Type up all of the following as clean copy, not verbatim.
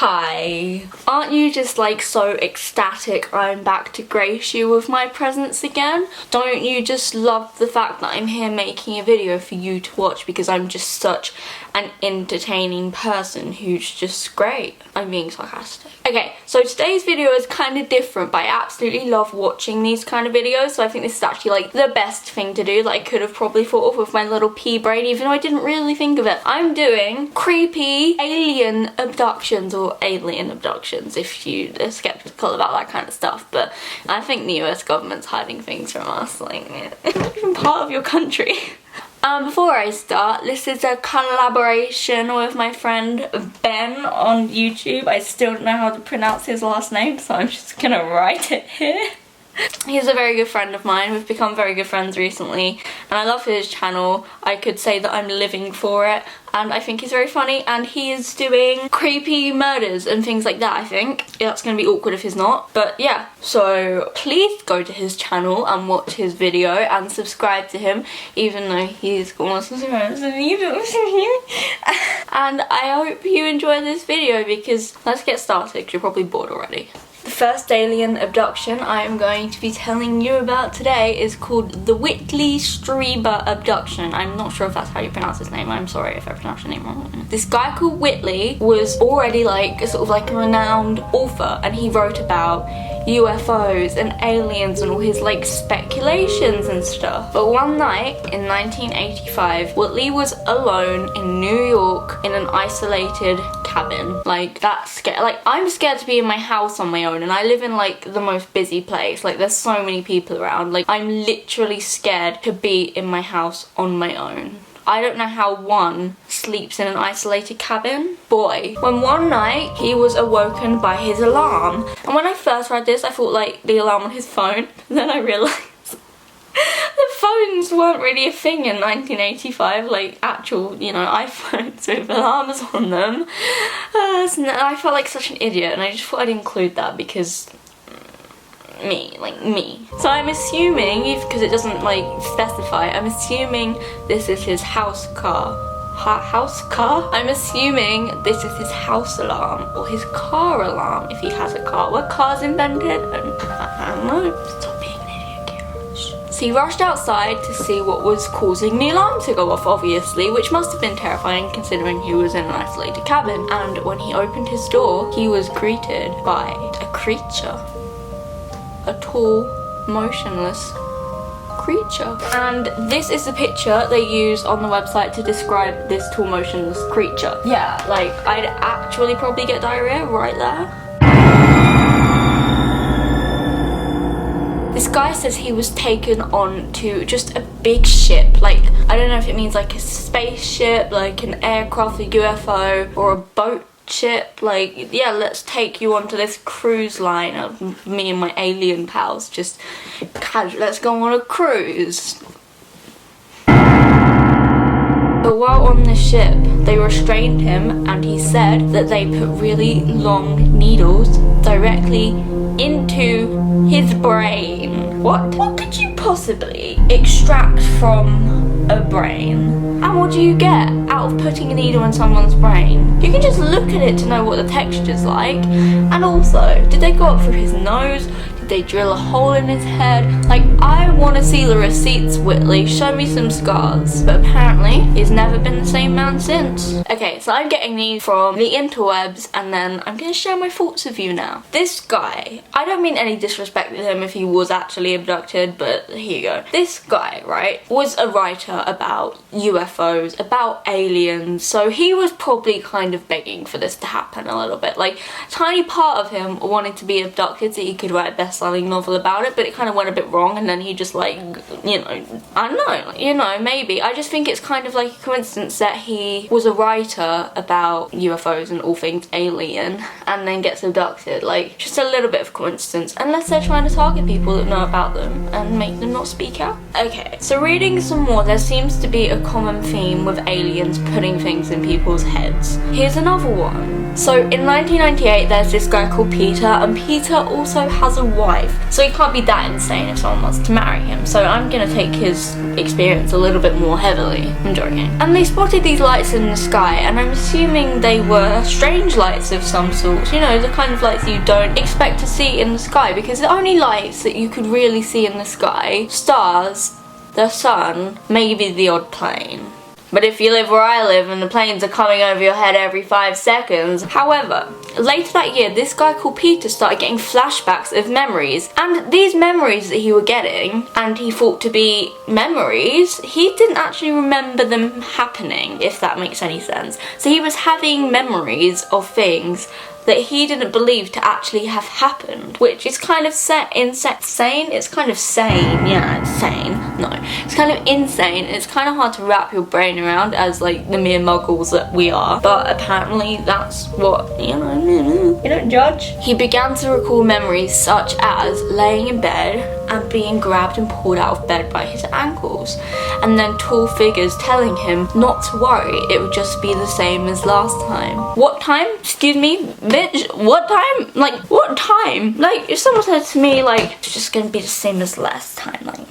Hi. Aren't you just like so ecstatic I'm back to grace you with my presence again? Don't you just love the fact that I'm here making a video for you to watch because I'm just such an entertaining person who's just great? I'm being sarcastic. Okay, so today's video is kind of different, but I absolutely love watching these kind of videos, so I think this is actually like the best thing to do that I could have probably thought of with my little pea brain, even though I didn't really think of it. I'm doing creepy alien abductions, or alien abductions if you are skeptical about that kind of stuff, but I think the US government's hiding things from us, like, it's not even part of your country. Before I start, this is a collaboration with my friend Ben on YouTube. I still don't know how to pronounce his last name, so I'm just gonna write it here. He's a very good friend of mine. We've become very good friends recently, and I love his channel. I could say that I'm living for it, and I think he's very funny, and he is doing creepy murders and things like that, I think. Yeah, that's gonna be awkward if he's not, but yeah. So please go to his channel and watch his video and subscribe to him, even though he's got more subscribers than you do. And I hope you enjoy this video, because let's get started, because you're probably bored already. The first alien abduction I am going to be telling you about today is called the Whitley Streiber abduction. I'm not sure if that's how you pronounce his name. I'm sorry if I pronounced your name wrong. This guy called Whitley was already like a sort of like a renowned author, and he wrote about UFOs and aliens and all his like speculations and stuff. But one night in 1985, Whitley was alone in New York in an isolated cabin. Like, that's scary. Like, I'm scared to be in my house on my own, and I live in like the most busy place. Like, there's so many people around. Like, I'm literally scared to be in my house on my own. I don't know how one sleeps in an isolated cabin. Boy, when one night he was awoken by his alarm. And when I first read this, I thought like the alarm on his phone. And then I realised the phones weren't really a thing in 1985, like actual, you know, iPhones with alarms on them. So I felt like such an idiot, and I just thought I'd include that because me. So I'm assuming, because it doesn't like specify, I'm assuming this is his house car. House car? I'm assuming this is his house alarm, or his car alarm if he has a car. Were cars invented? I don't know. Stop being an idiot, Kira. So he rushed outside to see what was causing the alarm to go off, obviously, which must have been terrifying considering he was in an isolated cabin. And when he opened his door, he was greeted by a creature. A tall, motionless creature. And this is the picture they use on the website to describe this tall, motionless creature. Yeah, like, I'd actually probably get diarrhea right there. This guy says he was taken on to just a big ship. Like, I don't know if it means like a spaceship, like an aircraft, a UFO, or a boat ship. Like, yeah, let's take you onto this cruise line of me and my alien pals. Just let's go on a cruise. But while on the ship, they restrained him, and he said that they put really long needles directly into his brain. What could you possibly extract from a brain? And what do you get out of putting a needle in someone's brain? You can just look at it to know what the texture's like. And also, did they go up through his nose? Did they drill a hole in his head? Like, I want to see the receipts, Whitley. Show me some scars. But apparently, he's never been the same man since. Okay, so I'm getting these from the interwebs, and then I'm going to share my thoughts with you now. This guy, I don't mean any disrespect to him if he was actually abducted, but here you go. This guy, right, was a writer about UFOs, about aliens, so he was probably kind of begging for this to happen a little bit. Like, a tiny part of him wanted to be abducted so he could write a best-selling novel about it, but it kind of went a bit wrong, and then he just, like, you know, I don't know, you know, maybe. I just think it's kind of like a coincidence that he was a writer about UFOs and all things alien, and then gets abducted. Like, just a little bit of coincidence, unless they're trying to target people that know about them and make them not speak out. Okay, so reading some more, there seems to be a common theme with aliens putting things in people's heads. Here's another one. So in 1998, there's this guy called Peter, and Peter also has a wife. wife. So he can't be that insane if someone wants to marry him. So I'm gonna take his experience a little bit more heavily. I'm joking. And they spotted these lights in the sky, and I'm assuming they were strange lights of some sort. You know, the kind of lights you don't expect to see in the sky, because the only lights that you could really see in the sky, stars, the sun, maybe the odd plane. But if you live where I live and the planes are coming over your head every 5 seconds. However, later that year, this guy called Peter started getting flashbacks of memories. And these memories that he was getting, and he thought to be memories, he didn't actually remember them happening, if that makes any sense. So he was having memories of things that he didn't believe to actually have happened, which is kind of insane. It's kind of sane, yeah, it's sane. No, it's kind of insane. It's kind of hard to wrap your brain around as like the mere muggles that we are, but apparently that's what, you know, you don't judge. He began to recall memories such as laying in bed and being grabbed and pulled out of bed by his ankles, and then tall figures telling him not to worry, it would just be the same as last time. What time? Excuse me, bitch, what time? Like, what time? Like, if someone said to me, like, it's just gonna be the same as last time, like,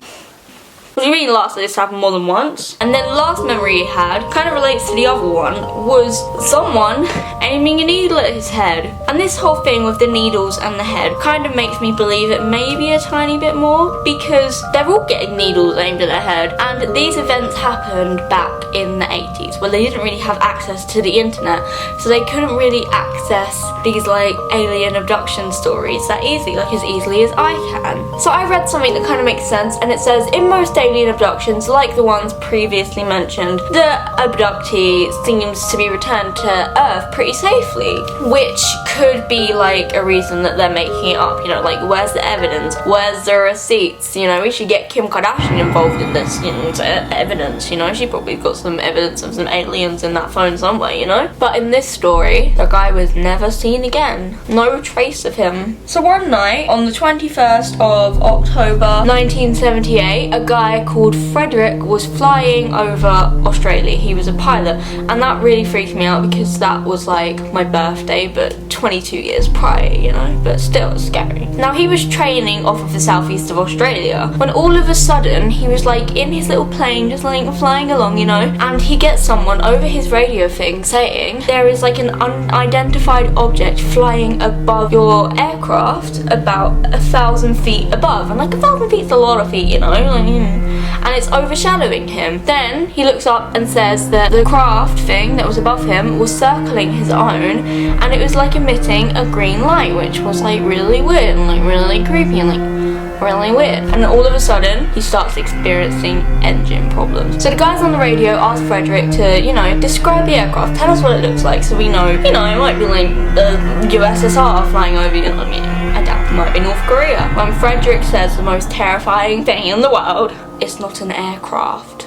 what do you mean last? This happened more than once? And then the last memory he had, kind of relates to the other one, was someone aiming a needle at his head. And this whole thing with the needles and the head kind of makes me believe it maybe a tiny bit more, because they're all getting needles aimed at their head. And these events happened back in the 80s, where they didn't really have access to the internet, so they couldn't really access these like alien abduction stories that easily, like as easily as I can. So I read something that kind of makes sense, and it says, in most alien abductions, like the ones previously mentioned, the abductee seems to be returned to Earth pretty safely, which could be like a reason that they're making it up, you know, like where's the evidence, where's the receipts, you know, we should get Kim Kardashian involved in this, you know, evidence, you know, she probably got some evidence of some aliens in that phone somewhere, you know. But in this story, the guy was never seen again, no trace of him. So one night, on the 21st of October 1978, a guy called Frederick was flying over Australia. He was a pilot, and that really freaked me out because that was like my birthday, but 22 years prior, you know, but still scary. Now he was training off of the southeast of Australia when all of a sudden he was like in his little plane just like flying along, you know, and he gets someone over his radio thing saying there is like an unidentified object flying above your aircraft about 1,000 feet above, and like 1,000 feet's a lot of feet, you know, like, and it's overshadowing him. Then he looks up and says that the craft thing that was above him was circling his own, and it was like emitting a green light, which was like really weird and like really creepy and like really weird. And all of a sudden he starts experiencing engine problems. So the guys on the radio asked Frederick to, you know, describe the aircraft, tell us what it looks like, so we know, you know, it might be like the USSR flying over, you know, I mean, I doubt it might be North Korea. When Frederick says the most terrifying thing in the world, it's not an aircraft.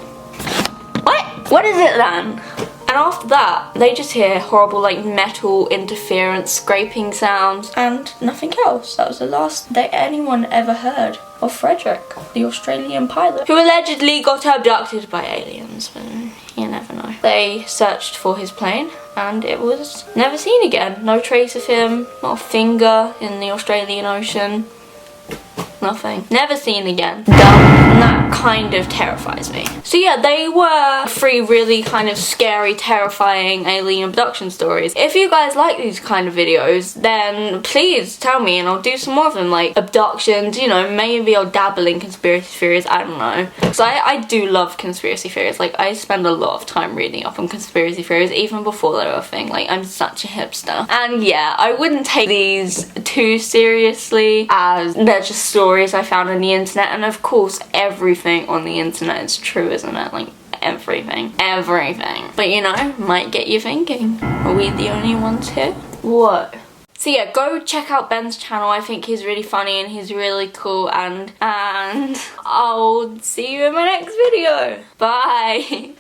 What is it then? And after that, they just hear horrible like metal interference, scraping sounds, and nothing else. That was the last that anyone ever heard of Frederick, the Australian pilot, who allegedly got abducted by aliens, but you never know. They searched for his plane, and it was never seen again. No trace of him, not a finger in the Australian Ocean. Nothing. Never seen again. Dumb. And that kind of terrifies me. So yeah, they were 3 really kind of scary, terrifying alien abduction stories. If you guys like these kind of videos, then please tell me and I'll do some more of them, like abductions, you know, maybe I'll dabble in conspiracy theories, I don't know. Because I do love conspiracy theories, like I spend a lot of time reading up on conspiracy theories, even before they were a thing, like I'm such a hipster. And yeah, I wouldn't take these too seriously, as they're just stories I found on the internet, and of course everything on the internet is true, isn't it? Like everything. But you know, might get you thinking, are we the only ones here? What? So yeah, go check out Ben's channel. I think he's really funny and he's really cool, and I'll see you in my next video. Bye.